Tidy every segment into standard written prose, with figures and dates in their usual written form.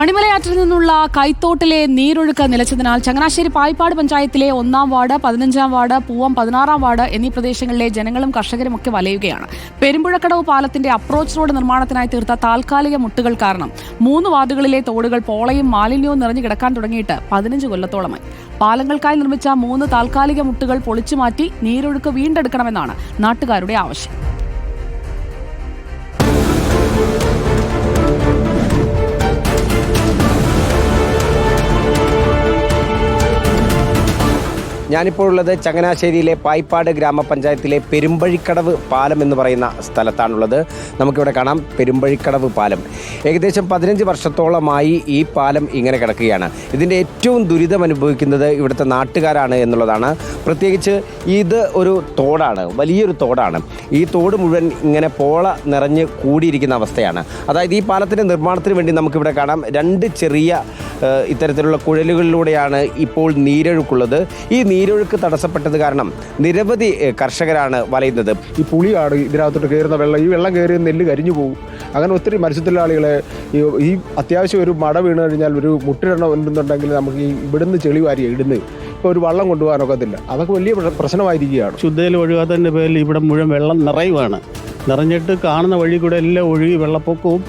മണിമലയാറ്റിൽ നിന്നുള്ള കൈത്തോട്ടിലെ നീരൊഴുക്ക് നിലച്ചതിനാൽ ചങ്ങനാശ്ശേരി പായിപ്പാട് പഞ്ചായത്തിലെ 1-ാം വാർഡ്, 15-ാം വാർഡ്, പൂവം 16-ാം വാർഡ് എന്നീ പ്രദേശങ്ങളിലെ ജനങ്ങളും കർഷകരുമൊക്കെ വലയുകയാണ്. പെരുമ്പുഴക്കടവ് പാലത്തിന്റെ അപ്രോച്ച് റോഡ് നിർമ്മാണത്തിനായി തീർത്ത താൽക്കാലിക മുട്ടുകൾ കാരണം 3 വാർഡുകളിലെ തോടുകൾ പോളയും മാലിന്യവും നിറഞ്ഞു കിടക്കാൻ തുടങ്ങിയിട്ട് 15 കൊല്ലത്തോളമായി. പാലങ്ങൾക്കായി നിർമ്മിച്ച 3 താൽക്കാലിക മുട്ടുകൾ പൊളിച്ചുമാറ്റി നീരൊഴുക്ക് വീണ്ടെടുക്കണമെന്നാണ് നാട്ടുകാരുടെ ആവശ്യം. ഞാനിപ്പോൾ ഉള്ളത് ചങ്ങനാശ്ശേരിയിലെ പായിപ്പാട് ഗ്രാമപഞ്ചായത്തിലെ പെരുമ്പഴിക്കടവ് പാലം എന്ന് പറയുന്ന സ്ഥലത്താണുള്ളത്. നമുക്കിവിടെ കാണാം പെരുമ്പഴിക്കടവ് പാലം. ഏകദേശം 15 വർഷത്തോളമായി ഈ പാലം ഇങ്ങനെ കിടക്കുകയാണ്. ഇതിൻ്റെ ഏറ്റവും ദുരിതം അനുഭവിക്കുന്നത് ഇവിടുത്തെ നാട്ടുകാരാണ് എന്നുള്ളതാണ്. പ്രത്യേകിച്ച് ഇത് ഒരു തോടാണ്, വലിയൊരു തോടാണ്. ഈ തോട് മുഴുവൻ ഇങ്ങനെ പോള നിറഞ്ഞ് കൂടിയിരിക്കുന്ന അവസ്ഥയാണ്. അതായത് ഈ പാലത്തിൻ്റെ നിർമ്മാണത്തിന് വേണ്ടി നമുക്കിവിടെ കാണാം 2 ചെറിയ ഇത്തരത്തിലുള്ള കുഴലുകളിലൂടെയാണ് ഇപ്പോൾ നീരൊഴുക്കുള്ളത്. ഈ നീരൊഴുക്ക് തടസ്സപ്പെട്ടത് കാരണം നിരവധി കർഷകരാണ് വലയുന്നത്. ഈ പുളിയാണ് ഇതിനകത്തോട്ട് കയറുന്ന വെള്ളം, ഈ വെള്ളം കയറിയ നെല്ല് കരിഞ്ഞു പോകും. അങ്ങനെ ഒത്തിരി മത്സ്യത്തൊഴിലാളികളെ ഈ അത്യാവശ്യം ഒരു മട വീണ് കഴിഞ്ഞാൽ ഒരു മുട്ടിടണം എന്നുണ്ടെങ്കിൽ നമുക്ക് ഈ ഇവിടുന്ന് ചെളി വാരി ഇടുന്നത് ഇപ്പോൾ ഒരു വള്ളം കൊണ്ടുപോകാനൊക്കത്തില്ല. അതൊക്കെ വലിയ പ്രശ്നമായിരിക്കുകയാണ്. ശുദ്ധയിൽ ഒഴുകാത്തതിൻ്റെ പേരിൽ ഇവിടെ മുഴുവൻ വെള്ളം നിറയുവാണ്. നിറഞ്ഞിട്ട് കാണുന്ന വഴി കൂടെ എല്ലാം ഒഴുകി വെള്ളപ്പൊക്കവും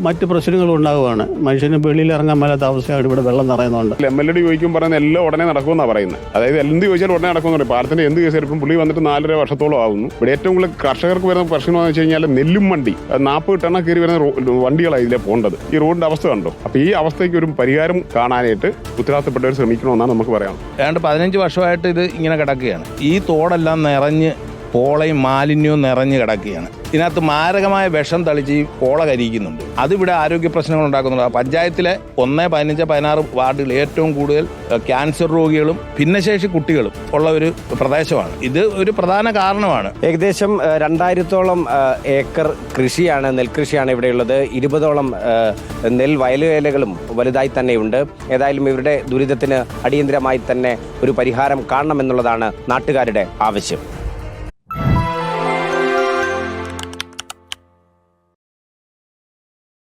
മറ്റ് പ്രശ്നങ്ങളും ഉണ്ടാകുവാണ്. മനുഷ്യന് വെളിയിൽ ഇറങ്ങാൻ മേലാത്ത അവസ്ഥയാണ് ഇവിടെ വെള്ളം നിറയുന്നുണ്ട്. MLA ചോദിക്കും പറയുന്നത് എല്ലാം ഉടനെ നടക്കുമെന്നാണ് പറയുന്നത്. അതായത് എന്ത് ചോദിച്ചാൽ ഉടനെ നടക്കുമെന്ന് പറയും. പാലത്തിന്റെ എന്ത് കേസ് ഇപ്പം പുള്ളി വന്നിട്ട് 4.5 വർഷത്തോളം ആകുന്നു. ഇവിടെ ഏറ്റവും കൂടുതൽ കർഷകർക്ക് വരുന്ന പ്രശ്നം എന്ന് വെച്ച് കഴിഞ്ഞാൽ നെല്ലും വണ്ടി 40 ടണ്ണ കയറി വരുന്ന വണ്ടികളാണ് ഇതിലെ പോകേണ്ടത്. ഈ റോഡിന്റെ അവസ്ഥ കണ്ടോ? അപ്പോൾ ഈ അവസ്ഥയ്ക്ക് ഒരു പരിഹാരം കാണാനായിട്ട് ഉത്തരവാദിത്തപ്പെട്ടവർ ശ്രമിക്കണമെന്നാണ് നമുക്ക് പറയാം. ഏതാണ്ട് 15 വർഷമായിട്ട് ഇത് ഇങ്ങനെ കിടക്കുകയാണ്. ഈ തോടെല്ലാം നിറഞ്ഞ് പോളയും മാലിന്യവും നിറഞ്ഞ് കിടക്കുകയാണ്. ഇതിനകത്ത് മാരകമായ വിഷം തളിച്ച് ഈ പോള കരിക്കുന്നുണ്ട്. അതിവിടെ ആരോഗ്യ പ്രശ്നങ്ങൾ ഉണ്ടാക്കുന്നുണ്ട്. പഞ്ചായത്തിലെ 1, 15, 16 വാർഡുകൾ ഏറ്റവും കൂടുതൽ ക്യാൻസർ രോഗികളും ഭിന്നശേഷി കുട്ടികളും ഉള്ള ഒരു പ്രദേശമാണ്. ഇത് ഒരു പ്രധാന കാരണമാണ്. ഏകദേശം 2000-ഓളം ഏക്കർ കൃഷിയാണ്, നെൽകൃഷിയാണ് ഇവിടെയുള്ളത്. 20ഓളം നെൽ വയലുവേലകളും വലുതായി തന്നെയുണ്ട്. ഏതായാലും ഇവരുടെ ദുരിതത്തിന് അടിയന്തരമായി തന്നെ ഒരു പരിഹാരം കാണണമെന്നുള്ളതാണ് നാട്ടുകാരുടെ ആവശ്യം.